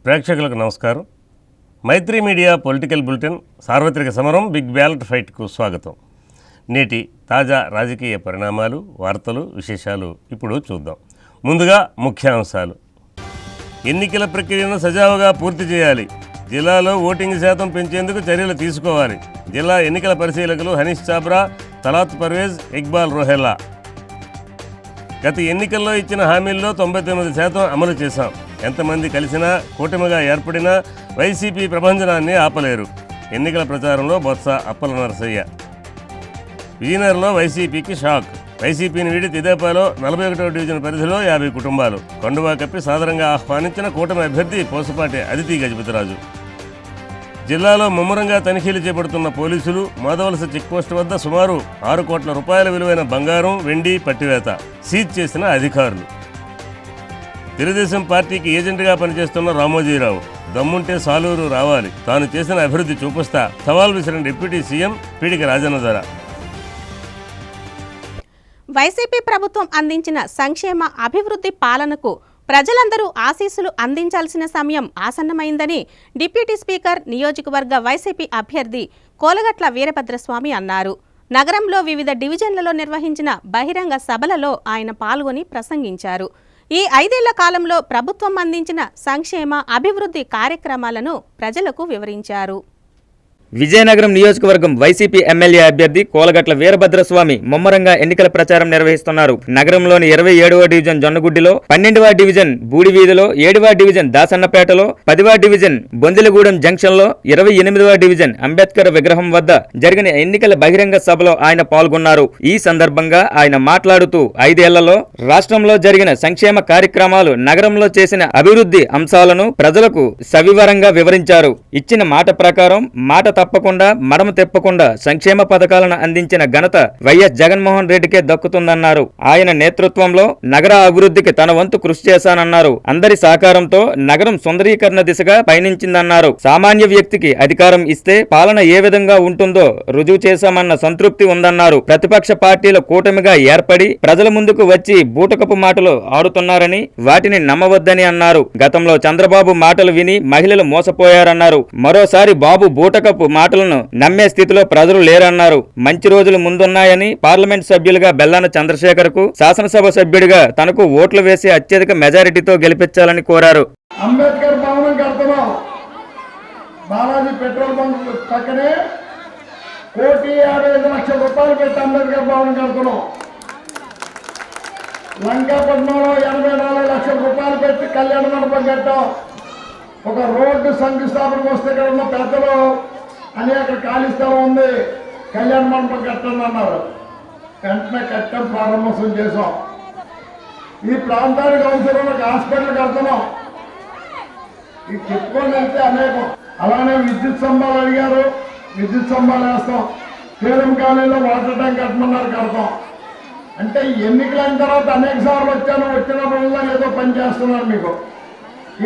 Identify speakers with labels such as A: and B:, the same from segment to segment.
A: ప్రేక్షకులకు నమస్కారం. మైత్రి media political bulletin సార్వత్రిక సమరం బిగ్ బ్యాలెట్ ఫైట్కు స్వాగతం. నేటి తాజా రాజకీయ పరిణామాలు, వార్తలు, విశేషాలు ఇప్పుడు చూద్దాం. ముందుగా ముఖ్యాంశాలు. ఎన్నికల ప్రక్రియను సజావుగా పూర్తి చేయాలి. జిల్లాలో ఓటింగ్ శాతం పెంచేందుకు చర్యలు తీసుకోవాలి. జిల్లా ఎన్నికల పరిశీలకులు హనీష్ చాబ్రా, తలాత్ పర్వేజ్, ఇక్బాల్ రోహెల్లా. గత ఎన్నికల్లో ఇచ్చిన హామీల్లో 99% అమలు చేశాం. ఎంతమంది కలిసినా, కూటమిగా ఏర్పడినా వైసీపీ ప్రభంజనాన్ని ఆపలేరు. ఎన్నికల ప్రచారంలో బొత్స అప్పల నరసయ్య. విజయనగరంలో వైసీపీకి షాక్. వైసీపీని వీడి తెదేపాలో 41వ డివిజన్ పరిధిలో 50 కుటుంబాలు. కండువా కప్పి సాదరంగా ఆహ్వానించిన కూటమి అభ్యర్థి పోసపాటి అదితి గజపతిరాజు. జిల్లాలో ముమ్మరంగా తనిఖీలు చేపడుతున్న పోలీసులు. మాధవలస చెక్పోస్టు వద్ద సుమారు 6 కోట్ల రూపాయల విలువైన బంగారం, వెండి పట్టివేత సీజ్ చేసిన అధికారులు. తెలుగుదేశం పార్టీకి ఏజెంట్గా పనిచేస్తున్న రామోజీరావు. దమ్ముంటే సాలూరు రావాలి, తాను చేసిన అభివృద్ధి చూపిస్తా సవాల్ విసిరిన డిప్యూటీ సీఎం పీడిక రాజన్న ధర.
B: వైసీపీ ప్రభుత్వం అందించిన సంక్షేమ అభివృద్ధి పాలనకు ప్రజలందరూ ఆశీస్సులు అందించాల్సిన సమయం ఆసన్నమైందని డిప్యూటీ స్పీకర్, నియోజకవర్గ వైసీపీ అభ్యర్థి కోలగట్ల వీరభద్రస్వామి అన్నారు. నగరంలో వివిధ డివిజన్లలో నిర్వహించిన బహిరంగ సభలలో ఆయన పాల్గొని ప్రసంగించారు. ఈ 5 ఏళ్ల కాలంలో ప్రభుత్వం అందించిన సంక్షేమ అభివృద్ధి కార్యక్రమాలను ప్రజలకు వివరించారు.
C: విజయనగరం నియోజకవర్గం వైసీపీ ఎమ్మెల్యే అభ్యర్థి కోలగట్ల వీరభద్రస్వామి ముమ్మరంగా ఎన్నికల ప్రచారం నిర్వహిస్తున్నారు. నగరంలోని 27వ డివిజన్ జొన్నగుడ్డిలో, 12వ డివిజన్ బూడివీధిలో, 7వ డివిజన్ దాసన్నపేటలో, 10వ డివిజన్ బొందిలగూడెం జంక్షన్లో, 28వ డివిజన్ అంబేద్కర్ విగ్రహం వద్ద జరిగిన ఎన్నికల బహిరంగ సభలో ఆయన పాల్గొన్నారు. ఈ సందర్భంగా ఆయన మాట్లాడుతూ 5 ఏళ్లలో రాష్ట్రంలో జరిగిన సంక్షేమ కార్యక్రమాలు, నగరంలో చేసిన అభివృద్ధి అంశాలను ప్రజలకు సవివరంగా వివరించారు. ఇచ్చిన మాట ప్రకారం మాట తప్పకుండా, మడమ తెప్పకుండా సంక్షేమ పథకాలను అందించిన ఘనత వైఎస్ జగన్మోహన్ రెడ్డికే దక్కుతుందన్నారు. ఆయన నేతృత్వంలో నగర అభివృద్ధికి తన వంతు కృషి చేశానన్నారు. అందరి సహకారంతో నగరం సుందరీకరణ దిశగా పయనించిందన్నారు. సామాన్య వ్యక్తికి అధికారం ఇస్తే పాలన ఏ విధంగా ఉంటుందో రుజువు చేశామన్న సంతృప్తి ఉందన్నారు. ప్రతిపక్ష పార్టీల కూటమిగా ఏర్పడి ప్రజల ముందుకు వచ్చి బూటకపు మాటలు ఆడుతున్నారని, వాటిని నమ్మవద్దని అన్నారు. గతంలో చంద్రబాబు మాటలు విని మహిళలు మోసపోయారన్నారు. మరోసారి బాబు బూటకపు మాటలను నమ్మే స్థితిలో ప్రజలు లేరన్నారు. మంచి రోజులు ముందున్నాయని పార్లమెంట్ సభ్యులుగా బెల్లాన చంద్రశేఖర్ కు, శాసనసభ సభ్యుడిగా తనకు ఓట్లు వేసి అత్యధిక మెజారిటీతో గెలిపించాలని కోరారు.
D: అంబేద్కర్ భవనం కడుతున్నాం. బాలాజీ పెట్రోల్ బంక్ పక్కనే 1,55,00,000 రూపాయలు పెట్టి అంబేద్కర్ భవనం కడుతున్నాం. లంకాపట్నంలో 84 లక్షల రూపాయలు పెట్టి కళ్యాణ మండపం కట్టాం. ఒక రోడ్డు శంకుస్థాపనకు వస్తే ఇక్కడ ఉన్న పెద్దలు అని అక్కడ ఖాళీ స్థలం ఉంది, కళ్యాణ మండపం కట్టండి అన్నారు. వెంటనే కట్టడం ప్రారంభోత్సవం చేసాం. ఈ ప్రాంతానికి అవసరం ఒక హాస్పిటల్ కడుతున్నాం. ఇది చెప్పుకొని వెళ్తే అనేకం. అలానే విద్యుత్ స్తంభాలు అడిగారు, విద్యుత్ స్తంభాలు వేస్తాం. కేరం కాలనీలో వాటర్ ట్యాంక్ కట్టమన్నారు, కడతాం. అంటే ఎన్నికలైన తర్వాత అనేక సార్లు వచ్చినప్పుడల్లా ఏదో పని చేస్తున్నారు మీకు.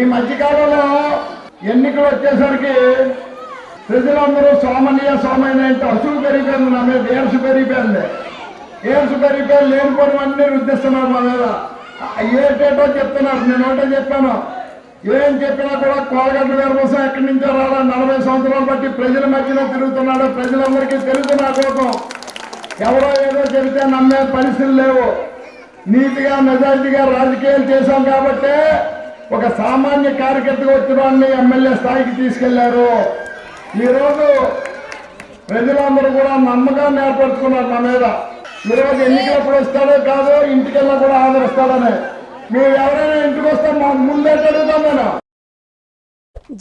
D: ఈ మధ్యకాలంలో ఎన్నికలు వచ్చేసరికి ప్రజలందరూ సోమయ్య అంటే అసలు పెరిగిపోయింది. నా మీద ఏర్సు పెరిగిపోయింది. లేనిపోవన్నీ రుద్దిస్తున్నారు మా మీద. ఏటేటో చెప్తున్నారు. నేను ఒకటే చెప్పాను, ఏం చెప్పినా కూడా కోలగట్ల వీరభద్రం ఎక్కడి నుంచో రాలా, 40 సంవత్సరాలు బట్టి ప్రజల మధ్యలో తిరుగుతున్నాడు. ప్రజలందరికీ తెలుసు నా కోసం. ఎవరో ఏదో చెబితే నమ్మే పరిస్థితులు లేవు. నీతిగా, నిజాయితీగా రాజకీయాలు చేశాం కాబట్టి ఒక సామాన్య కార్యకర్తగా వచ్చిన వాడిని ఎమ్మెల్యే స్థాయికి తీసుకెళ్లారు. ఈరోజు ప్రజలందరూ కూడా నమ్మకాన్ని ఏర్పరచుకున్నారు నా మీద. ఈరోజు ఎన్నికలప్పుడు వస్తాడో కాదో, ఇంటికెళ్ళా కూడా ఆదరిస్తాడని. మీరు ఎవరైనా ఇంటికి వస్తే మాకు ముందే అడుగుతాం. నేను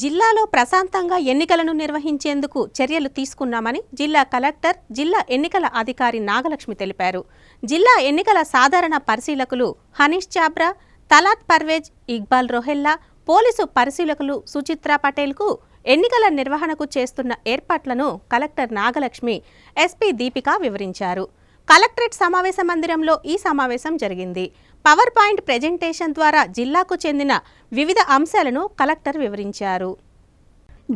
B: జిల్లాలో ప్రశాంతంగా ఎన్నికలను నిర్వహించేందుకు చర్యలు తీసుకున్నామని జిల్లా కలెక్టర్, జిల్లా ఎన్నికల అధికారి నాగలక్ష్మి తెలిపారు. జిల్లా ఎన్నికల సాధారణ పరిశీలకులు హనీష్ చాబ్రా, తలాత్ పర్వేజ్, ఇక్బాల్ రోహెల్లా, పోలీసు పరిశీలకులు సుచిత్రా పటేల్కు ఎన్నికల నిర్వహణకు చేస్తున్న ఏర్పాట్లను కలెక్టర్ నాగలక్ష్మి, ఎస్పీ దీపిక వివరించారు. కలెక్టరేట్ సమావేశ మందిరంలో ఈ సమావేశం జరిగింది. పవర్ పాయింట్ ప్రెజెంటేషన్ ద్వారా జిల్లాకు చెందిన వివిధ అంశాలను కలెక్టర్ వివరించారు.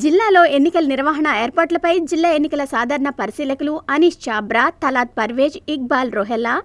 E: జిల్లాలో ఎన్నికల నిర్వహణ ఏర్పాట్లపై జిల్లా ఎన్నికల సాధారణ పరిశీలకులు హనీష్ చాబ్రా, తలాత్ పర్వేజ్, ఇక్బాల్ రోహెల్లా,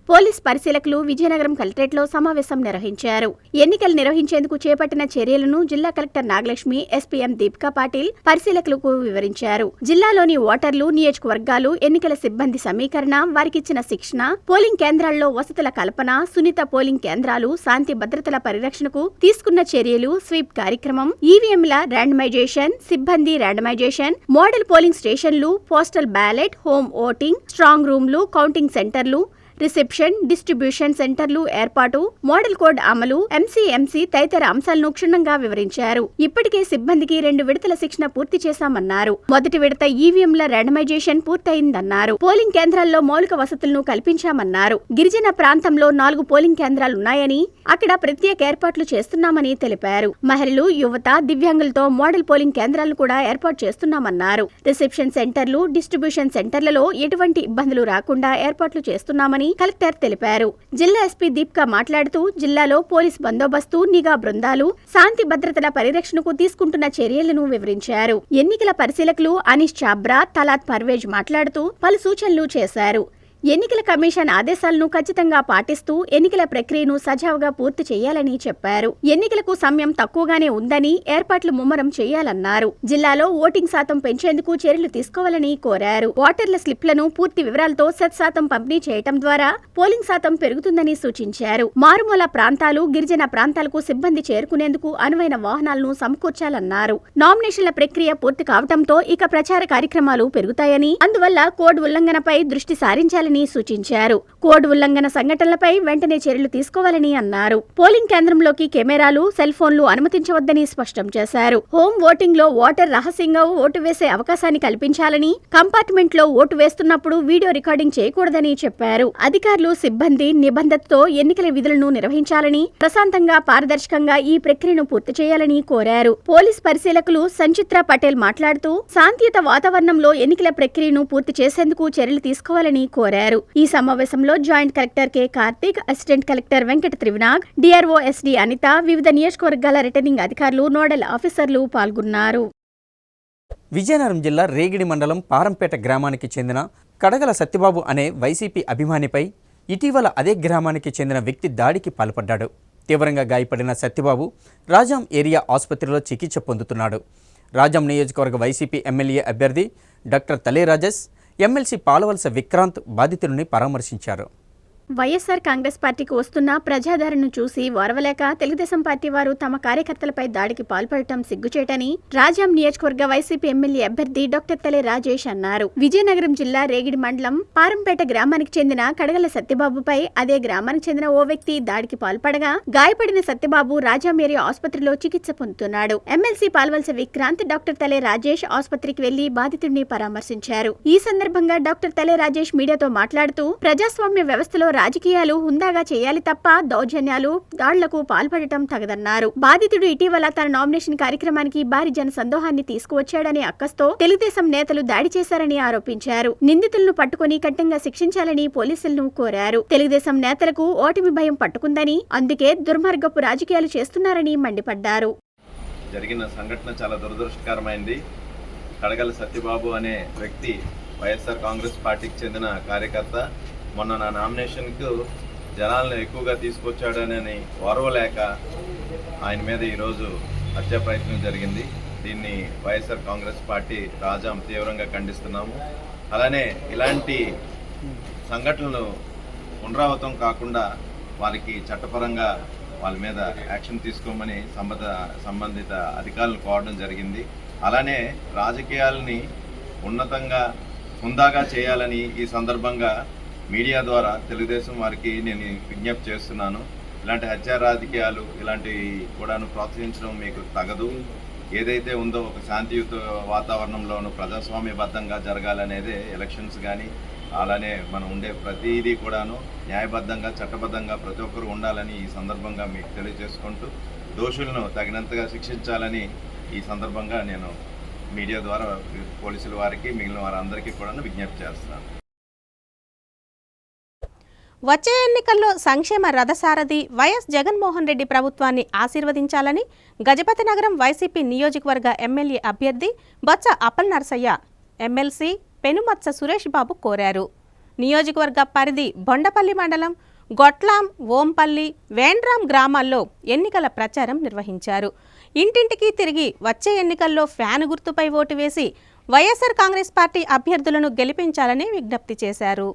E: పోలీస్ పరిశీలకులు విజయనగరం కలెక్టరేట్లో సమావేశం నిర్వహించారు. ఎన్నికలు నిర్వహించేందుకు చేపట్టిన చర్యలను జిల్లా కలెక్టర్ నాగలక్ష్మి, ఎస్పీఎం దీపికా పాటిల్ పరిశీలకులకు వివరించారు. జిల్లాలోని ఓటర్లు, నియోజకవర్గాలు, ఎన్నికల సిబ్బంది సమీకరణ, వారికిచ్చిన శిక్షణ, పోలింగ్ కేంద్రాల్లో వసతుల కల్పన, సున్నిత పోలింగ్ కేంద్రాలు, శాంతి భద్రతల పరిరక్షణకు తీసుకున్న చర్యలు, స్వీప్ కార్యక్రమం, ఈవీఎంల ర్యాండమైజేషన్, సిబ్బంది ర్యాండమైజేషన్, మోడల్ పోలింగ్ స్టేషన్లు, postal ballot, home voting, strong రూమ్లు, కౌంటింగ్ సెంటర్లు, రిసెప్షన్, డిస్ట్రిబ్యూషన్ సెంటర్లు ఏర్పాటు, మోడల్ కోడ్ అమలు, ఎంసీ తదితర అంశాలను క్షుణ్ణంగా వివరించారు. ఇప్పటికే సిబ్బందికి 2 విడతల శిక్షణ పూర్తి చేశామన్నారు. మొదటి విడత ఈవీఎంల ర్యాండమైజేషన్ పూర్తయిందన్నారు. పోలింగ్ కేంద్రాల్లో మౌలిక వసతులను కల్పించామన్నారు. గిరిజన ప్రాంతంలో 4 పోలింగ్ కేంద్రాలున్నాయని, అక్కడ ప్రత్యేక ఏర్పాట్లు చేస్తున్నామని తెలిపారు. మహిళలు, యువత, దివ్యాంగులతో మోడల్ పోలింగ్ కేంద్రాలను కూడా ఏర్పాటు చేస్తున్నామన్నారు. రిసెప్షన్ సెంటర్లు, డిస్ట్రిబ్యూషన్ సెంటర్లలో ఎటువంటి ఇబ్బందులు రాకుండా ఏర్పాట్లు చేస్తున్నామని కలెక్టర్ తెలిపారు. జిల్లా ఎస్పీ దీపికా మాట్లాడుతూ జిల్లాలో పోలీస్ బందోబస్తు, నిఘా బృందాలు, శాంతి భద్రతల పరిరక్షణకు తీసుకుంటున్న చర్యలను వివరించారు. ఎన్నికల పరిశీలకులు అనీష్ చాబ్రా, తలాత్ పర్వేజ్ మాట్లాడుతూ పలు సూచనలు చేశారు. ఎన్నికల కమిషన్ ఆదేశాలను ఖచ్చితంగా పాటిస్తూ ఎన్నికల ప్రక్రియను సజావుగా పూర్తి చేయాలని చెప్పారు. ఎన్నికలకు సమయం తక్కువగానే ఉందని ఏర్పాట్లు ముమ్మరం చేయాలన్నారు. జిల్లాలో ఓటింగ్ శాతం పెంచేందుకు చర్యలు తీసుకోవాలని కోరారు. ఓటర్ల స్లిప్లను పూర్తి వివరాలతో 100% పంపిణీ చేయడం ద్వారా పోలింగ్ శాతం పెరుగుతుందని సూచించారు. మారుమూల ప్రాంతాలు, గిరిజన ప్రాంతాలకు సిబ్బంది చేరుకునేందుకు అనువైన వాహనాలను సమకూర్చాలన్నారు. నామినేషన్ల ప్రక్రియ పూర్తి కావడంతో ఇక ప్రచార కార్యక్రమాలు పెరుగుతాయని, అందువల్ల కోడ్ ఉల్లంఘనపై దృష్టి సారించాలని సూచించారు. కోడ్ ఉల్లంఘన సంఘటనలపై వెంటనే చర్యలు తీసుకోవాలని అన్నారు. పోలింగ్ కేంద్రంలోకి కెమెరాలు, సెల్ ఫోన్లు అనుమతించవద్దని స్పష్టం చేశారు. హోమ్ ఓటింగ్ లో ఓటర్ రహస్యంగా ఓటు వేసే అవకాశాన్ని కల్పించాలని, కంపార్ట్మెంట్ లో ఓటు వేస్తున్నప్పుడు వీడియో రికార్డింగ్ చేయకూడదని చెప్పారు. అధికారులు, సిబ్బంది నిబంధనతో ఎన్నికల విధులను నిర్వహించాలని, ప్రశాంతంగా, పారదర్శకంగా ఈ ప్రక్రియను పూర్తి చేయాలని కోరారు. పోలీస్ పరిశీలకులు సంచిత్ర పటేల్ మాట్లాడుతూ శాంతియుత వాతావరణంలో ఎన్నికల ప్రక్రియను పూర్తి చేసేందుకు చర్యలు తీసుకోవాలని కోరారు. ఈ సమావేశంలో joint collector K Karthik, assistant collector Venkata Trivinag, DRO SD Anitha, వివిధ నియోజకవర్గాల రిటర్నింగ్ అధికారులు, నోడల్ ఆఫీసర్లు పాల్గొన్నారు.
F: విజయనగరం జిల్లా రేగిడి మండలం పారంపేట గ్రామానికి చెందిన కడగల సత్యబాబు అనే వైసీపీ అభిమానిపై ఇటీవల అదే గ్రామానికి చెందిన వ్యక్తి దాడికి పాల్పడ్డాడు. తీవ్రంగా గాయపడిన సత్యబాబు రాజాం ఏరియా ఆసుపత్రిలో చికిత్స పొందుతున్నాడు. రాజాం నియోజకవర్గ వైసీపీ ఎమ్మెల్యే అభ్యర్థి డాక్టర్ తలే రాజేష్, ఎమ్మెల్సీ పాలవలస విక్రాంత్ బాధితుడిని పరామర్శించారు.
E: వైఎస్ఆర్ కాంగ్రెస్ పార్టీకి వస్తున్న ప్రజాదరణను చూసి ఓర్వలేక తెలుగుదేశం పార్టీ వారు తమ కార్యకర్తలపై దాడికి పాల్పడటం సిగ్గుచేటని రాజాం నియోజకవర్గ వైసీపీ ఎమ్మెల్యే అభ్యర్థి డాక్టర్ తలే రాజేష్ అన్నారు. విజయనగరం జిల్లా రేగిడి మండలం పారంపేట గ్రామానికి చెందిన కడగల సత్యబాబుపై అదే గ్రామానికి చెందిన ఓ వ్యక్తి దాడికి పాల్పడగా గాయపడిన సత్యబాబు రాజాం ఏరియా ఆసుపత్రిలో చికిత్స పొందుతున్నాడు. ఎమ్మెల్సీ పాల్వలస విక్రాంత్ డాక్టర్ తలే రాజేష్ ఆసుపత్రికి వెళ్లి బాధితుడిని పరామర్శించారు. ఈ సందర్భంగా డాక్టర్ తలే రాజేష్ మీడియాతో మాట్లాడుతూ ప్రజాస్వామ్య వ్యవస్థలో రాజకీయాలు హుందాగా చేయాలి తప్ప దౌర్జన్యాలు, దాడులకు పాల్పడటం తగదన్నారు. బాధితుడు ఇటీవల తన నామినేషన్ కార్యక్రమానికి భారీ జన సందోహాన్ని తీసుకువచ్చాడనే అక్కస్తో తెలుగుదేశం నేతలు దాడి చేశారని ఆరోపించారు. నిందితులను పట్టుకుని కఠినంగా శిక్షించాలని పోలీసులను కోరారు. తెలుగుదేశం నేతలకు ఓటమి భయం పట్టుకుందని, అందుకే దుర్మార్గపు రాజకీయాలు చేస్తున్నారని మండిపడ్డారు.
G: జరిగిన సంఘటన చాలా దురదృష్టకరమైంది. కడగల సత్యబాబు అనే వ్యక్తి వైఎస్ఆర్ కాంగ్రెస్ పార్టీకి చెందిన కార్యకర్త. మొన్న నా నామినేషన్కు జనాలను ఎక్కువగా తీసుకొచ్చాడని ఓర్వలేక ఆయన మీద ఈరోజు హత్యా ప్రయత్నం జరిగింది. దీన్ని వైఎస్ఆర్ కాంగ్రెస్ పార్టీ రాజాం తీవ్రంగా ఖండిస్తున్నాము. అలానే ఇలాంటి సంఘటనలు పునరావృతం కాకుండా వారికి చట్టపరంగా వాళ్ళ మీద యాక్షన్ తీసుకోమని సంబంధిత అధికారులను కోరడం జరిగింది. అలానే రాజకీయాలని ఉన్నతంగా హుందాగా చేయాలని ఈ సందర్భంగా మీడియా ద్వారా తెలుగుదేశం వారికి నేను విజ్ఞప్తి చేస్తున్నాను. ఇలాంటి హత్యా రాజకీయాలు ఇలాంటివి కూడాను ప్రోత్సహించడం మీకు తగదు. ఏదైతే ఉందో ఒక శాంతియుత వాతావరణంలోనూ ప్రజాస్వామ్యబద్ధంగా జరగాలనేదే ఎలక్షన్స్ కానీ అలానే మనం ఉండే ప్రతిదీ కూడాను న్యాయబద్ధంగా, చట్టబద్ధంగా ప్రతి ఒక్కరు ఉండాలని ఈ సందర్భంగా మీకు తెలియజేసుకుంటూ దోషులను తగినంతగా శిక్షించాలని ఈ సందర్భంగా నేను మీడియా ద్వారా పోలీసుల వారికి, మిగిలిన వారందరికీ కూడా విజ్ఞప్తి చేస్తున్నాను.
B: వచ్చే ఎన్నికల్లో సంక్షేమ రథసారథి వైఎస్ జగన్మోహన్ రెడ్డి ప్రభుత్వాన్ని ఆశీర్వదించాలని గజపతి నగరం వైసీపీ నియోజకవర్గ ఎమ్మెల్యే అభ్యర్థి బొత్స అప్పల్ నరసయ్య ఎమ్మెల్సీ పెనుమత్స సురేష్ బాబు కోరారు. నియోజకవర్గ పరిధి బొండపల్లి మండలం గొట్లాం, ఓంపల్లి, వేండ్రాం గ్రామాల్లో ఎన్నికల ప్రచారం నిర్వహించారు. ఇంటింటికి తిరిగి వచ్చే ఎన్నికల్లో ఫ్యాన్ గుర్తుపై ఓటు వేసి వైఎస్ఆర్ కాంగ్రెస్ పార్టీ అభ్యర్థులను గెలిపించాలని విజ్ఞప్తి చేశారు.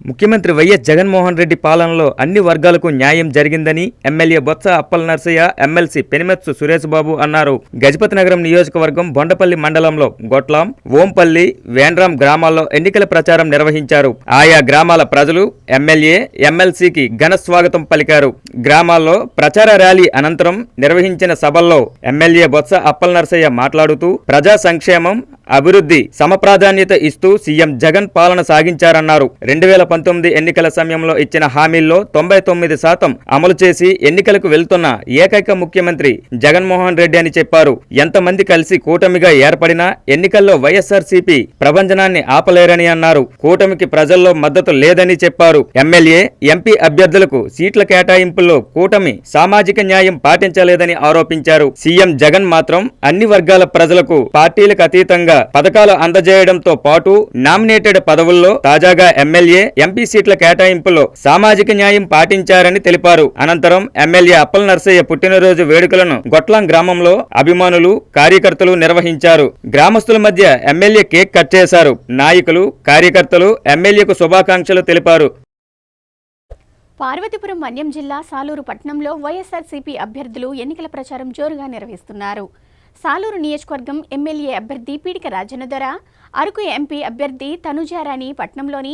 C: ముఖ్యమంత్రి వైఎస్ జగన్మోహన్ రెడ్డి పాలనలో అన్ని వర్గాలకు న్యాయం జరిగిందని ఎమ్మెల్యే బొత్స అప్పల్ నర్సయ్య, ఎమ్మెల్సీ పెనిమెత్సు సురేష్ బాబు అన్నారు. గజపతి నగరం నియోజకవర్గం బొండపల్లి మండలంలో గొట్లాం, ఓంపల్లి, వేండ్రాం గ్రామాల్లో ఎన్నికల ప్రచారం నిర్వహించారు. ఆయా గ్రామాల ప్రజలు ఎమ్మెల్యే, ఎమ్మెల్సీకి ఘన స్వాగతం పలికారు. గ్రామాల్లో ప్రచార ర్యాలీ అనంతరం నిర్వహించిన సభల్లో ఎమ్మెల్యే బొత్స అప్పల్ నర్సయ్య మాట్లాడుతూ ప్రజా సంక్షేమం, అభివృద్ధి సమప్రాధాన్యత ఇస్తూ సీఎం జగన్ పాలన సాగించారన్నారు. 2019 ఎన్నికల సమయంలో ఇచ్చిన హామీల్లో 99% అమలు చేసి ఎన్నికలకు వెళ్తున్న ఏకైక ముఖ్యమంత్రి జగన్మోహన్ రెడ్డి అని చెప్పారు. ఎంతమంది కలిసి కూటమిగా ఏర్పడినా ఎన్నికల్లో వైఎస్ఆర్సీపీ ప్రభంజనాన్ని ఆపలేరని అన్నారు. కూటమికి ప్రజల్లో మద్దతు లేదని చెప్పారు. ఎమ్మెల్యే, ఎంపీ అభ్యర్థులకు సీట్ల కేటాయింపుల్లో కూటమి సామాజిక న్యాయం పాటించలేదని ఆరోపించారు. సీఎం జగన్ మాత్రం అన్ని వర్గాల ప్రజలకు పార్టీలకు అతీతంగా పథకాలు అందజేయడంతో పాటు నామినేటెడ్ పదవుల్లో తాజాగా ఎమ్మెల్యే, ఎంపీ సీట్ల కేటాయింపులో సామాజిక న్యాయం పాటించారని తెలిపారు. అనంతరం ఎమ్మెల్యే అప్పల్ నర్సయ్య పుట్టినరోజు వేడుకలను గొట్లాం గ్రామంలో అభిమానులు, కార్యకర్తలు నిర్వహించారు. గ్రామస్తుల మధ్య ఎమ్మెల్యే కేక్ కట్ చేశారు. నాయకులు, కార్యకర్తలు ఎమ్మెల్యేకు శుభాకాంక్షలు తెలిపారు.
E: పార్వతీపురం మన్యం జిల్లా సాలూరు పట్టణంలో వైఎస్ఆర్సీపీ అభ్యర్థులు ఎన్నికల ప్రచారం జోరుగా నిర్వహిస్తున్నారు. సాలూరు నియోజకవర్గం ఎమ్మెల్యే అభ్యర్థి పీడిక రాజన్నదొర, అరకు ఎంపీ అభ్యర్థి తనుజారాణి పట్నంలోని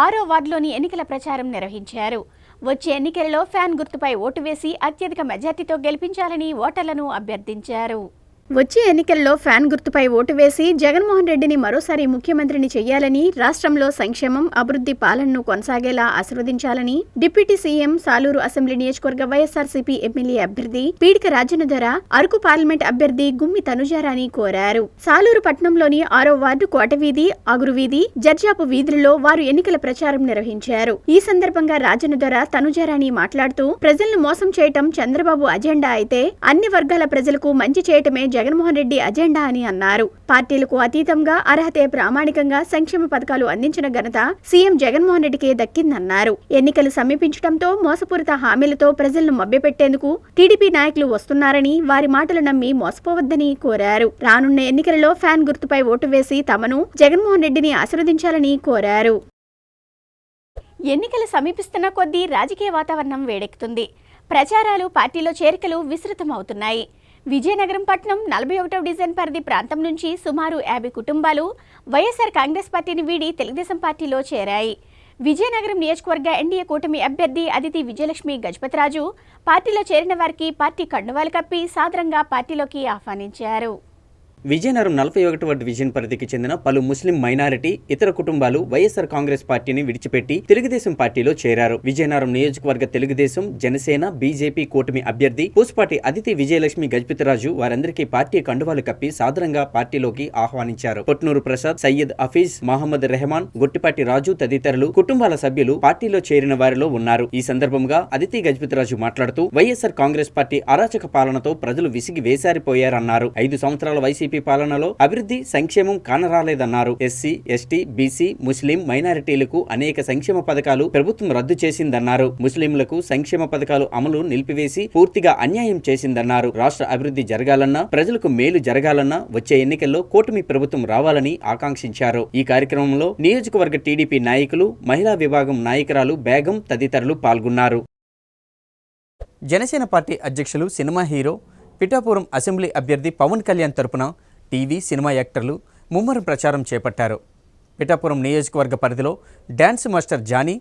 E: 6వ వార్డులోని ఎన్నికల ప్రచారం నిర్వహించారు. వచ్చే ఎన్నికలలో ఫ్యాన్ గుర్తుపై ఓటు వేసి అత్యధిక మెజార్టీతో గెలిపించాలని ఓటర్లను అభ్యర్థించారు. వచ్చే ఎన్నికల్లో ఫ్యాన్ గుర్తుపై ఓటు వేసి జగన్మోహన్ రెడ్డిని మరోసారి ముఖ్యమంత్రిని చేయాలని, రాష్ట్రంలో సంక్షేమం, అభివృద్ధి పాలనను కొనసాగేలా ఆశీర్వదించాలని డిప్యూటీ సీఎం సాలూరు అసెంబ్లీ నియోజకవర్గ వైఎస్ఆర్సీపీ ఎమ్మెల్యే అభ్యర్థి పీడిక రాజన్నదొర, అరకు పార్లమెంట్ అభ్యర్థి గుమ్మి తనుజారాణి కోరారు. సాలూరు పట్టణంలోని 6వ వార్డు కోటవీధి, అగురు వీధి, జర్జాపు వీధులలో వారు ఎన్నికల ప్రచారం నిర్వహించారు. ఈ సందర్భంగా రాజన్నదొర, తనుజారాణి మాట్లాడుతూ ప్రజలను మోసం చేయటం చంద్రబాబు అజెండా అయితే అన్ని వర్గాల ప్రజలకు మంచి చేయటమే జగన్మోహన్ రెడ్డి అజెండా అని అన్నారు. పార్టీలకు అతీతంగా అర్హతే ప్రామాణికంగా సంక్షేమ పథకాలు అందించిన ఘనత సీఎం జగన్మోహన్ రెడ్డికే దక్కిందన్నారు. ఎన్నికలు సమీపించడంతో మోసపూరిత హామీలతో ప్రజలను మభ్యపెట్టేందుకు టీడీపీ నాయకులు వస్తున్నారని, వారి మాటలు నమ్మి మోసపోవద్దని కోరారు. రానున్న ఎన్నికలలో ఫ్యాన్ గుర్తుపై ఓటు వేసి తమను, జగన్మోహన్ రెడ్డిని ఆశీర్వదించాలని కోరారు. ఎన్నికలు సమీపిస్తున్న కొద్దీ రాజకీయ వాతావరణం వేడెక్కుతుంది. ప్రచారాలు, పార్టీలో చేరికలు విస్తృతమవుతున్నాయి. విజయనగరం పట్టణం 41వ డివిజన్ పరిధి ప్రాంతం నుంచి సుమారు 50 కుటుంబాలు వైఎస్ఆర్ కాంగ్రెస్ పార్టీని వీడి తెలుగుదేశం పార్టీలో చేరాయి. విజయనగరం నియోజకవర్గ ఎన్డీఏ కూటమి అభ్యర్థి అదితి విజయలక్ష్మి గజపతిరాజు పార్టీలో చేరిన వారికి పార్టీ కండువాలు కప్పి సాదరంగా పార్టీలోకి ఆహ్వానించారు.
F: విజయనగరం 41వ డివిజన్ పరిధికి చెందిన పలు ముస్లిం మైనారిటీ, ఇతర కుటుంబాలు వైఎస్ఆర్ కాంగ్రెస్ పార్టీని విడిచిపెట్టి తెలుగుదేశం పార్టీలో చేరారు. విజయనగరం నియోజకవర్గ తెలుగుదేశం, జనసేన, బీజేపీ కూటమి అభ్యర్థి పూసపాటి అదితి విజయలక్ష్మి గజపతిరాజు వారందరికీ పార్టీ కండువాలు కప్పి సాదరంగా పార్టీలోకి ఆహ్వానించారు. పొట్నూరు ప్రసాద్, సయ్యద్ హఫీజ్, మహమ్మద్ రెహమాన్, గొట్టిపాటి రాజు తదితరులు కుటుంబాల సభ్యులు పార్టీలో చేరిన వారిలో ఉన్నారు. ఈ సందర్భంగా అదితి గజపతిరాజు మాట్లాడుతూ వైఎస్ఆర్ కాంగ్రెస్ పార్టీ అరాచక పాలనతో ప్రజలు విసిగి వేసారిపోయారన్నారు. 5 సంవత్సరాల వైసీపీ పాలనలో అభివృద్ధి, సంక్షేమం కానరాలేదన్నారు. ఎస్సీ, ఎస్టీ, బీసీ, ముస్లిం మైనారిటీలకు అనేక సంక్షేమ పథకాలు ప్రభుత్వం రద్దు చేసిందన్నారు. ముస్లింలకు సంక్షేమ పథకాలు అమలు నిలిపివేసి పూర్తిగా అన్యాయం చేసిందన్నారు. రాష్ట్ర అభివృద్ధి జరగాలన్నా, ప్రజలకు మేలు జరగాలన్నా వచ్చే ఎన్నికల్లో కూటమి ప్రభుత్వం రావాలని ఆకాంక్షించారు. ఈ కార్యక్రమంలో నియోజకవర్గ టీడీపీ నాయకులు, మహిళా విభాగం నాయకురాలు బేగం తదితరులు పాల్గొన్నారు. జనసేన పార్టీ అధ్యక్షులు, సినిమా హీరో, పిఠాపురం అసెంబ్లీ అభ్యర్థి పవన్ కళ్యాణ్ తరపున టీవీ, సినిమా యాక్టర్లు ముమ్మరం ప్రచారం చేపట్టారు. పిఠాపురం నియోజకవర్గ పరిధిలో డ్యాన్స్ మాస్టర్ జానీ,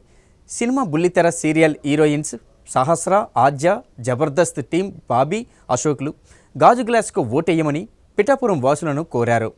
F: సినిమా బుల్లితెర సీరియల్ హీరోయిన్స్ సహస్ర, ఆద్య, జబర్దస్త్ టీం బాబీ, అశోక్లు గాజు గ్లాస్కు ఓటేయమని పిఠాపురం వాసులను కోరారు.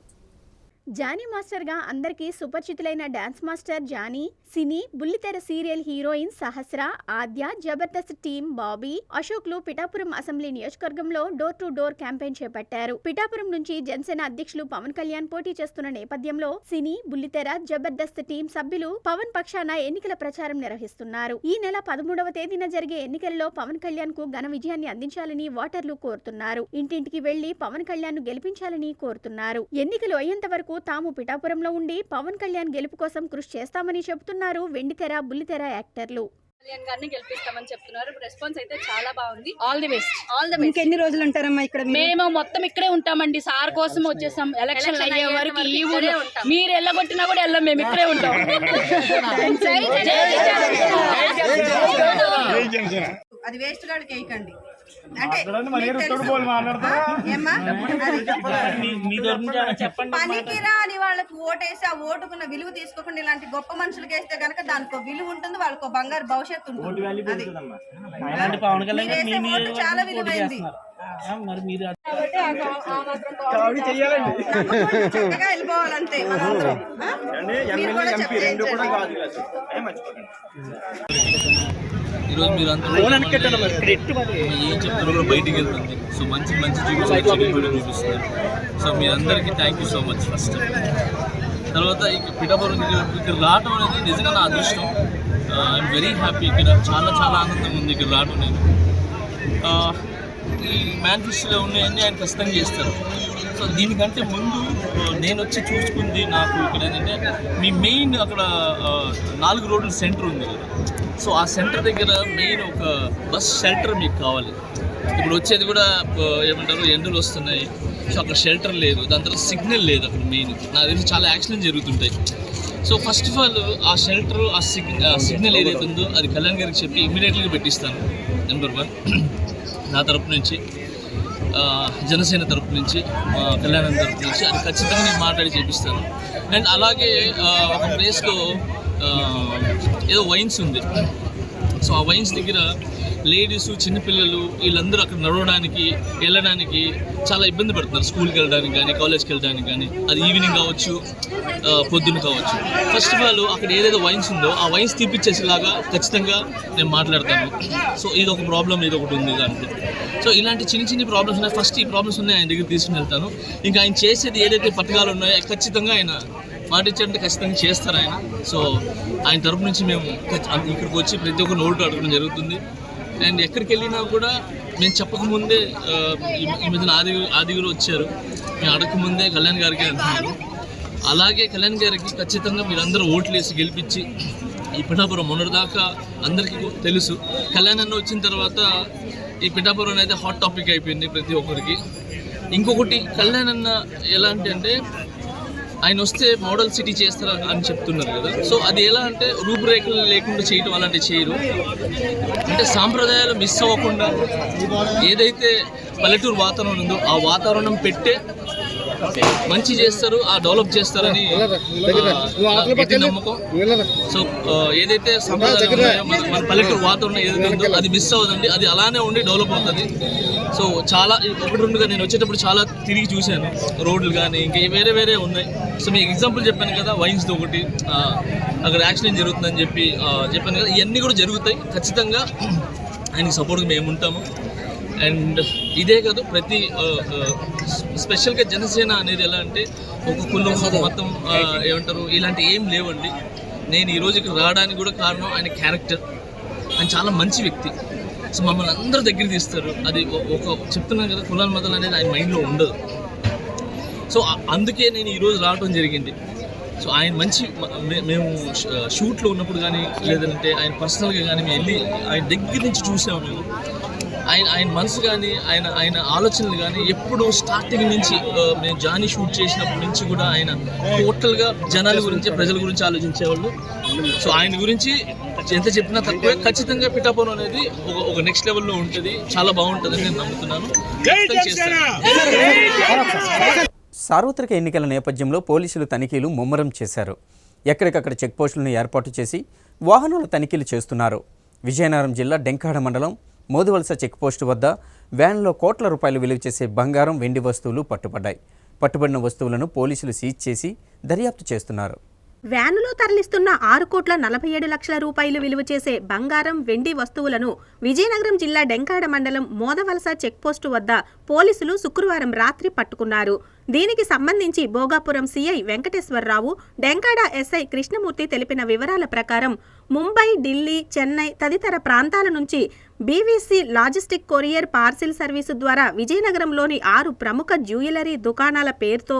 E: జానీ మాస్టర్గా అందరికీ సుపరిచితులైన డాన్స్ మాస్టర్ జానీ, సినీ, బుల్లితెర సీరియల్ హీరోయిన్ సహస్ర, ఆద్య, జబర్దస్త్ టీం బాబీ, అశోక్లు పిఠాపురం అసెంబ్లీ నియోజకవర్గంలో డోర్ టు డోర్ క్యాంపెయిన్ చేపట్టారు. పిఠాపురం నుంచి జనసేన అధ్యక్షులు పవన్ కళ్యాణ్ పోటీ చేస్తున్న నేపథ్యంలో సినీ, బుల్లితెర, జబర్దస్త్ టీం సభ్యులు పవన్ పక్షాన ఎన్నికల ప్రచారం నిర్వహిస్తున్నారు. ఈ నెల 13వ తేదీన జరిగే ఎన్నికల్లో పవన్ కళ్యాణ్ కు ఘన విజయాన్ని అందించాలని ఓటర్లు కోరుతున్నారు. ఇంటింటికి వెళ్లి పవన్ కళ్యాణ్ ను గెలిపించాలని కోరుతున్నారు. ఎన్నికలు అయ్యేంత వరకు వరకు తాము పిఠాపురంలో ఉండి పవన్ కళ్యాణ్ గెలుపు కోసం కృషి చేస్తామని చెబుతున్నారు వెండితెర బుల్లితెర యాక్టర్లు.
H: కళ్యాణ్ గారిని గెలిపిస్తామని చెప్తున్నారు. రెస్పాన్స్ అయితే చాలా బాగుంది. All the best. All the best.
I: ఇంకెన్ని రోజులు ఉంటారమ్మా ఇక్కడ?
H: మేము మొత్తం ఇక్కడే ఉంటామండి. సార్ కోసం వచ్చేసాం. ఎలక్షన్ అయ్యే వరకు ఈ ఊరే ఉంటాం. మీరు ఎల్లగొట్టినా కూడా వెళ్ళం, మేము ఇక్కడే ఉంటాం.
I: అది వేస్ట్ గాడికి వేయకండి. అంటే పనికిరా అని వాళ్ళకి ఓటేసి ఆ ఓటుకున్న విలువ తీసుకోకుండా ఇలాంటి గొప్ప మనుషులకి వేస్తే కనుక దానికి విలువ ఉంటుంది, వాళ్ళకి బంగారు భవిష్యత్తు ఉంటుంది. చాలా విలువైంది. చక్కగా వెళ్ళిపోవాలంటే
J: ఈరోజు మీరు అంతా ఏం చెప్తున్నారో బయటికి వెళ్తుంది. సో మంచి మంచి చూపిస్తున్నారు. సో మీ అందరికీ thank you so much. First తర్వాత ఇక పిఠాపురం ఇక్కడ రావటం అనేది నిజంగా నా అదృష్టం. I'm very happy. ఇక్కడ చాలా చాలా ఆనందంగా ఉంది ఇక్కడ రావటం. నేను ఈ మేనిఫెస్టోలో ఉన్నాయన్నీ ఆయన ఖచ్చితంగా చేస్తారు. సో దీనికంటే ముందు నేను వచ్చి చూసుకుంది నాకు ఇక్కడ ఏంటంటే మీ మెయిన్ అక్కడ 4 రోడ్ల సెంటర్ ఉంది కదా. సో ఆ సెంటర్ దగ్గర మెయిన్ ఒక బస్ షెల్టర్ మీకు కావాలి. ఇప్పుడు వచ్చేది కూడా ఏమంటారు ఎండలు వస్తున్నాయి. సో అక్కడ షెల్టర్ లేదు, దాని తర్వాత సిగ్నల్ లేదు అక్కడ. మెయిన్ నాకు తెలిసి చాలా యాక్సిడెంట్ జరుగుతుంటాయి. సో ఫస్ట్ ఆఫ్ ఆల్ ఆ షెల్టర్ ఆ సిగ్నల్ ఏదైతే ఉందో అది కళ్యాణ్ గారికి చెప్పి ఇమీడియట్గా పెట్టిస్తాను. నెంబర్ 1 నా తరపు నుంచి, జనసేన తరపు నుంచి, కళ్యాణం తరపు నుంచి అది ఖచ్చితంగా నేను మాట్లాడి చేపిస్తాను. అండ్ అలాగే ఒక ప్లేస్లో ఏదో వైన్స్ ఉంది. సో ఆ వైన్స్ దగ్గర లేడీస్, చిన్నపిల్లలు వీళ్ళందరూ అక్కడ నడవడానికి వెళ్ళడానికి చాలా ఇబ్బంది పడుతున్నారు. స్కూల్కి వెళ్ళడానికి కానీ, కాలేజ్కి వెళ్ళడానికి కానీ, అది ఈవినింగ్ కావచ్చు, పొద్దున్న కావచ్చు. ఫస్ట్ ఆఫ్ ఆల్ అక్కడ ఏదైతే వైన్స్ ఉందో ఆ వైన్స్ తీపిచ్చేసేలాగా ఖచ్చితంగా నేను మాట్లాడతాను. సో ఇది ఒక ప్రాబ్లం, ఇది ఒకటి ఉంది దాంట్లో. సో ఇలాంటి చిన్న చిన్న ప్రాబ్లమ్స్ ఉన్నాయి. ఫస్ట్ ఈ ప్రాబ్లమ్స్ ఉన్నాయి ఆయన దగ్గర తీసుకుని వెళ్తాను. ఇంకా ఆయన చేసేది ఏదైతే పథకాలు ఉన్నాయో ఖచ్చితంగా ఆయన మాట ఇచ్చారంటే ఖచ్చితంగా చేస్తారు ఆయన. సో ఆయన తరపు నుంచి మేము ఇక్కడికి వచ్చి ప్రతి ఒక్కరు ఓటు అడగడం జరుగుతుంది. అండ్ ఎక్కడికి వెళ్ళినా కూడా మేము చెప్పకముందే ఈ మధ్యన ఆదిగురు వచ్చారు, మేము అడగకముందే కళ్యాణ్ గారికి అంటున్నారు. అలాగే కళ్యాణ్ గారికి ఖచ్చితంగా మీరందరూ ఓట్లు వేసి గెలిపించి ఈ పిఠాపురం మొన్నటిదాకా అందరికీ తెలుసు. కళ్యాణ్ అన్న వచ్చిన తర్వాత ఈ పిఠాపురం అనేది హాట్ టాపిక్ అయిపోయింది ప్రతి ఒక్కరికి. ఇంకొకటి కళ్యాణ్ అన్న ఎలాంటి అంటే ఆయన వస్తే మోడల్ సిటీ చేస్తారా అని చెప్తున్నారు కదా. సో అది ఎలా అంటే రూపురేఖలు లేకుండా చేయటం అలాంటివి చేయరు. అంటే సాంప్రదాయాలు మిస్ అవ్వకుండా ఏదైతే పల్లెటూరు వాతావరణం ఉందో ఆ వాతావరణం పెట్టే మంచి చేస్తారు, ఆ డెవలప్ చేస్తారని గట్టి నమ్మకం. సో ఏదైతే సంప్రదాయం ఉన్నాయో మన పల్లెటూరు వాతావరణం ఏదైతే ఉందో అది మిస్ అవ్వదండి, అది అలానే ఉండి డెవలప్ అవుతుంది. సో చాలా 1-2గా నేను వచ్చేటప్పుడు చాలా తిరిగి చూశాను రోడ్లు కానీ ఇంకా వేరే వేరే ఉన్నాయి. సో మీకు ఎగ్జాంపుల్ చెప్పాను కదా, వైన్స్తో ఒకటి అక్కడ యాక్సిడెంట్ జరుగుతుందని చెప్పాను కదా. ఇవన్నీ కూడా జరుగుతాయి. ఖచ్చితంగా ఆయనకి సపోర్ట్గా మేము ఉంటాము. అండ్ ఇదే కాదు, ప్రతి స్పెషల్గా జనసేన అనేది ఎలా అంటే ఒక కులం, మతం ఏమంటారు ఇలాంటి ఏం లేవండి. నేను ఈరోజు ఇక్కడ రావడానికి కూడా కారణం ఆయన క్యారెక్టర్. ఆయన చాలా మంచి వ్యక్తి. సో మమ్మల్ని అందరూ దగ్గర తీస్తారు. అది ఒక చెప్తున్నాను కదా, కులాల మతాలు అనేది ఆయన మైండ్లో ఉండదు. సో అందుకే నేను ఈరోజు రావడం జరిగింది. సో ఆయన మంచి, మేము షూట్లో ఉన్నప్పుడు కానీ లేదంటే ఆయన పర్సనల్గా కానీ మేము వెళ్ళి ఆయన దగ్గర నుంచి చూసాము. మేము ఆయన మనసు కానీ ఆయన ఆలోచనలు కానీ ఎప్పుడు స్టార్టింగ్ నుంచి మేము జానీ షూట్ చేసినప్పటి నుంచి కూడా ఆయన టోటల్గా జనాల గురించి, ప్రజల గురించి ఆలోచించేవాళ్ళు. సో ఆయన గురించి ఎంత చెప్పినా తక్కువే. ఖచ్చితంగా పిఠాపురం అనేది ఒక నెక్స్ట్ లెవెల్లో ఉంటుంది, చాలా బాగుంటుందని నేను నమ్ముతున్నాను.
F: సార్వత్రిక ఎన్నికల నేపథ్యంలో పోలీసులు తనిఖీలు ముమ్మరం చేశారు. ఎక్కడికక్కడ చెక్పోస్టులను ఏర్పాటు చేసి వాహనాల తనిఖీలు చేస్తున్నారు. విజయనగరం జిల్లా డెంకాడ మండలం మోదువలస చెక్పోస్టు వద్ద వ్యాన్లో కోట్ల రూపాయలు విలువ చేసే బంగారం, వెండి వస్తువులు పట్టుబడ్డాయి. పట్టుబడిన వస్తువులను పోలీసులు సీజ్ చేసి దర్యాప్తు చేస్తున్నారు.
B: వ్యానులో తరలిస్తున్న 6,47,00,000 రూపాయలు విలువ చేసే బంగారం, వెండి వస్తువులను విజయనగరం జిల్లా డెంకాడ మండలం మోదవలస చెక్పోస్టు వద్ద పోలీసులు శుక్రవారం రాత్రి పట్టుకున్నారు. దీనికి సంబంధించి భోగాపురం సిఐ వెంకటేశ్వరరావు, డెంకాడ ఎస్ఐ కృష్ణమూర్తి తెలిపిన వివరాల ప్రకారం ముంబై, ఢిల్లీ, చెన్నై తదితర ప్రాంతాల నుంచి BVC logistic courier parcel service ద్వారా విజయనగరంలోని 6 ప్రముఖ జ్యువెలరీ దుకాణాల పేరుతో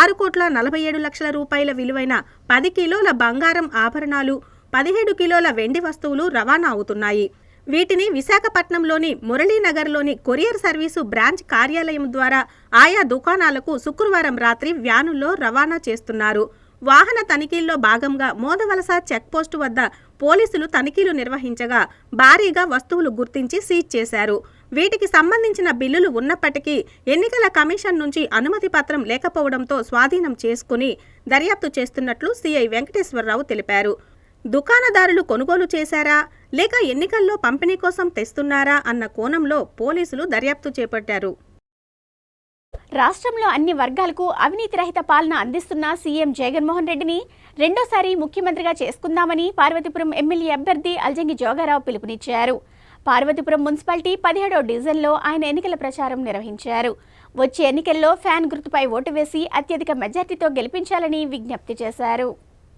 B: 6,47,00,000 రూపాయల విలువైన 10 కిలోల బంగారం ఆభరణాలు, 17 కిలోల వెండి వస్తువులు రవాణా అవుతున్నాయి. వీటిని విశాఖపట్నంలోని మురళీనగర్లోని కొరియర్ సర్వీసు బ్రాంచ్ కార్యాలయం ద్వారా ఆయా దుకాణాలకు శుక్రవారం రాత్రి వ్యానుల్లో రవాణా చేస్తున్నారు. వాహన తనిఖీల్లో భాగంగా మోదవలస చెక్పోస్టు వద్ద పోలీసులు తనిఖీలు నిర్వహించగా భారీగా వస్తువులు గుర్తించి సీజ్ చేశారు. వీటికి సంబంధించిన బిల్లులు ఉన్నప్పటికీ ఎన్నికల కమిషన్ నుంచి అనుమతి పత్రం లేకపోవడంతో స్వాధీనం చేసుకుని దర్యాప్తు చేస్తున్నట్లు సీఐ వెంకటేశ్వరరావు తెలిపారు. దుకాణదారులు కొనుగోలు చేశారా లేక ఎన్నికల్లో పంపిణీ కోసం తెస్తున్నారా అన్న కోణంలో పోలీసులు దర్యాప్తు చేపట్టారు.
E: రాష్ట్రంలో అన్ని వర్గాలకు అవినీతి రహిత పాలన అందిస్తున్న సీఎం జగన్మోహన్ రెడ్డిని రెండోసారి ముఖ్యమంత్రిగా చేసుకుందామని పార్వతీపురం ఎమ్మెల్యే అభ్యర్థి అల్జంగి జోగారావు పిలుపునిచ్చారు. పార్వతీపురం మున్సిపాలిటీ 17వ డివిజన్లో ఆయన ఎన్నికల ప్రచారం నిర్వహించారు. వచ్చే ఎన్నికల్లో ఫ్యాన్ గుర్తుపై ఓటు వేసి అత్యధిక మెజార్టీతో గెలిపించాలని విజ్ఞప్తి చేశారు.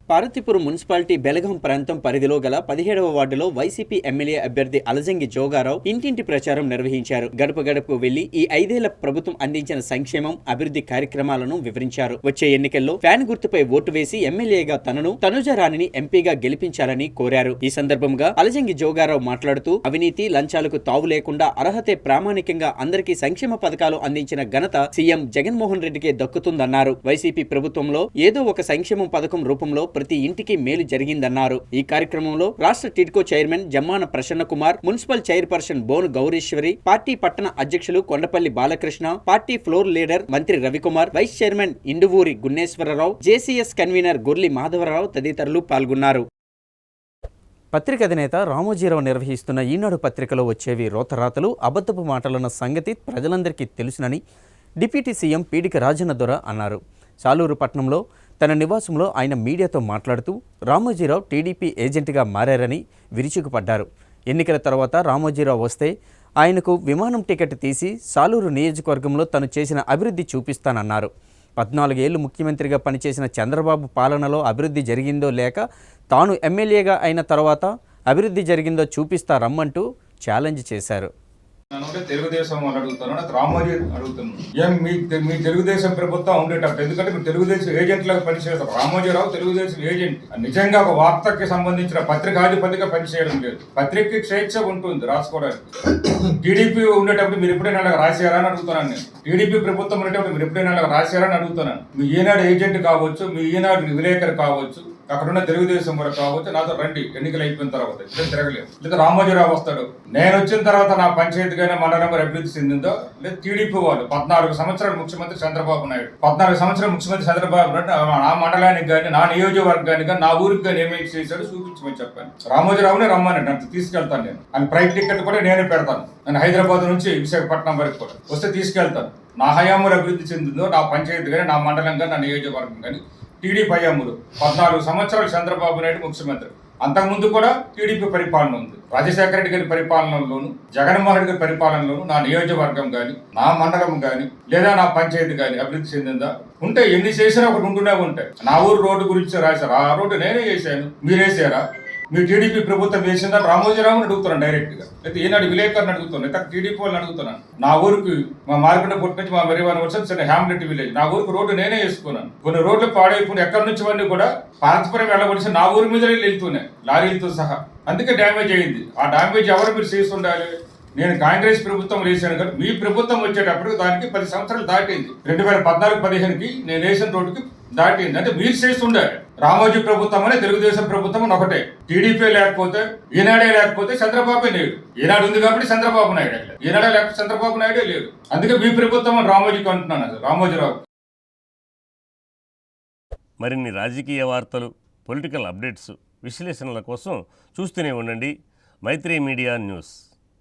F: పార్వతీపురం మున్సిపాలిటీ బెలగం ప్రాంతం పరిధిలో గల 17వ వార్డులో వైసీపీ ఎమ్మెల్యే అభ్యర్థి అలజంగి జోగారావు ఇంటింటి ప్రచారం నిర్వహించారు. గడప గడపకు వెళ్లి ఈ 5 ఏళ్ల ప్రభుత్వం అందించిన సంక్షేమం, అభివృద్ధి కార్యక్రమాలను వివరించారు. వచ్చే ఎన్నికల్లో ఫ్యాన్ గుర్తుపై ఓటు వేసి ఎమ్మెల్యేగా తనను తనుజ రాణిని ఎంపీగా గెలిపించాలని కోరారు. ఈ సందర్భంగా అలజంగి జోగారావు మాట్లాడుతూ అవినీతి, లంచాలకు తావు లేకుండా అర్హతే ప్రామాణికంగా అందరికీ సంక్షేమ పథకాలు అందించిన ఘనత సీఎం జగన్మోహన్ రెడ్డికే దక్కుతుందన్నారు. వైసీపీ ప్రభుత్వంలో ఏదో ఒక సంక్షేమం పథకం రూపంలో ప్రతి ఇంటికి మేలు జరిగిందన్నారు. ఈ కార్యక్రమంలో రాష్ట్ర TIDCO chairman Jammana Prasanna Kumar, municipal chairperson Bonu Gowrishwari, party పట్టణ అధ్యక్షులు Kondapalli Balakrishna, party floor leader Mantri Ravikumar, vice chairman Induvuri Gunneswara Rao, JCS convener Gorli Madhava Rao తదితరులు పాల్గొన్నారు. పత్రిక అధినేత రామోజీరావు నిర్వహిస్తున్న ఈనాడు పత్రికలో వచ్చేవి రోతరాతలు, అబద్ధపు మాటలన్న సంగతి ప్రజలందరికీ తెలుసునని డిప్యూటీ సీఎం పీడిక రాజన్న దొర అన్నారు. సాలూరు పట్టణంలో తన నివాసంలో ఆయన మీడియాతో మాట్లాడుతూ రామోజీరావు టీడీపీ ఏజెంట్గా మారారని విరుచుకుపడ్డారు. ఎన్నికల తర్వాత రామోజీరావు వస్తే ఆయనకు విమానం టికెట్ తీసి సాలూరు నియోజకవర్గంలో తను చేసిన అభివృద్ధి చూపిస్తానన్నారు. 14 ఏళ్లు ముఖ్యమంత్రిగా పనిచేసిన చంద్రబాబు పాలనలో అభివృద్ధి జరిగిందో లేక తాను ఎమ్మెల్యేగా అయిన తర్వాత అభివృద్ధి జరిగిందో చూపిస్తా రమ్మంటూ ఛాలెంజ్ చేశారు.
K: తెలుగుదేశం వాళ్ళు అడుగుతాను, రామోజీ అడుగుతున్నాను, ఏం మీ తెలుగుదేశం ప్రభుత్వం ఉండేటప్పుడు, ఎందుకంటే మీరు తెలుగుదేశం ఏజెంట్లుగా పనిచేస్తారు. రామోజీరావు తెలుగుదేశం ఏజెంట్. నిజంగా ఒక వార్తకి సంబంధించిన పత్రికాధిపతిగా పనిచేయడం లేదు. పత్రికకి స్వేచ్ఛ ఉంటుంది రాసుకోవడానికి. టీడీపీ ఉండేటప్పుడు మీరు ఎప్పుడైనా రాశారా అని అడుగుతున్నాను నేను. టీడీపీ ప్రభుత్వం ఉండేటప్పుడు మీరు ఎప్పుడైనా రాశారా అని అడుగుతున్నాను. మీ ఈనాడు ఏజెంట్ కావచ్చు, మీ ఈనాడు విలేకరు కావచ్చు, అక్కడున్న తెలుగుదేశం కూడా కావచ్చు, నాతో రండి ఎన్నికలు అయిపోయిన తర్వాత. ఇక్కడ తిరగలేదు. లేదా రామోజీరావు వస్తాడు. నేను వచ్చిన తర్వాత నా పంచాయతీ గానే మండలం అభివృద్ధి చెందిందో, లేదా టీడీపీ వాళ్ళు 14 సంవత్సరాలు ముఖ్యమంత్రి చంద్రబాబు నాయుడు, 14 సంవత్సరాలు ముఖ్యమంత్రి చంద్రబాబు నాయుడు నా మండలానికి కానీ, నా నియోజకవర్గానికి కానీ, నా ఊరికి కానీ ఏమేమి చేశాడు చూపించమని చెప్పాను. రామోజీరావునే రమ్మని నన్ను తీసుకెళ్తాను నేను. అని ఫ్లైట్ టికెట్ కూడా నేనే పెడతాను. నేను హైదరాబాద్ నుంచి విశాఖపట్నం వరకు కూడా వస్తే తీసుకెళ్తాను. నా హయాంలో అభివృద్ధి చెందిందో, నా పంచాయతీ కానీ, నా మండలం కానీ, నా నియోజకవర్గం కానీ టీడీపీ హయాంలో 14 సంవత్సరాలు చంద్రబాబు నాయుడు ముఖ్యమంత్రి. అంతకుముందు కూడా టీడీపీ పరిపాలన ఉంది. రాజశేఖర రెడ్డి గారి పరిపాలనలోను, జగన్మోహన్ రెడ్డి గారి పరిపాలనలోను నా నియోజకవర్గం కానీ, నా మండలం కానీ, లేదా నా పంచాయతీ కానీ అభివృద్ధి చెందిందా? ఉంటే ఎన్ని చేసినా ఒకటి ఉంటూనే ఉంటాయి. నా ఊరు రోడ్డు గురించి రాశారు, ఆ రోడ్డు నేనే చేశాను, మీరేసారా? మీ టీడీపీ ప్రభుత్వం వేసిందా? రామోజీరావుని అడుగుతున్నాను డైరెక్ట్ గా, అయితే ఈనాడు విలేకరుని అడుగుతున్నాను, లేదా టీడీపీ వాళ్ళని అడుగుతున్నాను. నా ఊరికి మా మార్కెట్ పుట్టి నుంచి మా మెరివాన్ వర్షం చిన్న హ్యామ్లెట్ విలేజ్, నా ఊరికి రోడ్డు నేనే వేసుకున్నాను. కొన్ని రోడ్లు పాడైపోయి ఎక్కడి నుంచి అన్నీ కూడా పార్వతీపురం వెళ్ళవలసి నా ఊరి మీద వెళ్తున్నాయి లారీలతో సహా. అందుకే డ్యామేజ్ అయింది. ఆ డ్యామేజ్ ఎవరు మీరు చేసి ఉండాలి? నేను కాంగ్రెస్ ప్రభుత్వం వేసాను కదా, మీ ప్రభుత్వం వచ్చేటప్పుడు దానికి 10 సంవత్సరాలు దాటింది. 2014-15కి నేను వేసిన రోడ్డుకి దాటింది. అంటే మీరు చేసి ఉండాలి. రామోజీ ప్రభుత్వం అనే తెలుగుదేశం ప్రభుత్వం ఒకటే. టీడీపీ లేకపోతే, ఈనాడే లేకపోతే చంద్రబాబు నాయుడు. ఈనాడు ఉంది కాబట్టి చంద్రబాబు నాయుడు, ఈనాడే లేకపోతే చంద్రబాబు నాయుడే లేడు. అందుకే మీ ప్రభుత్వం రామోజీకి అంటున్నాను, రామోజీరావు.
A: మరిన్ని రాజకీయ వార్తలు, పొలిటికల్ అప్డేట్స్, విశ్లేషణల కోసం చూస్తూనే ఉండండి మైత్రి మీడియా న్యూస్.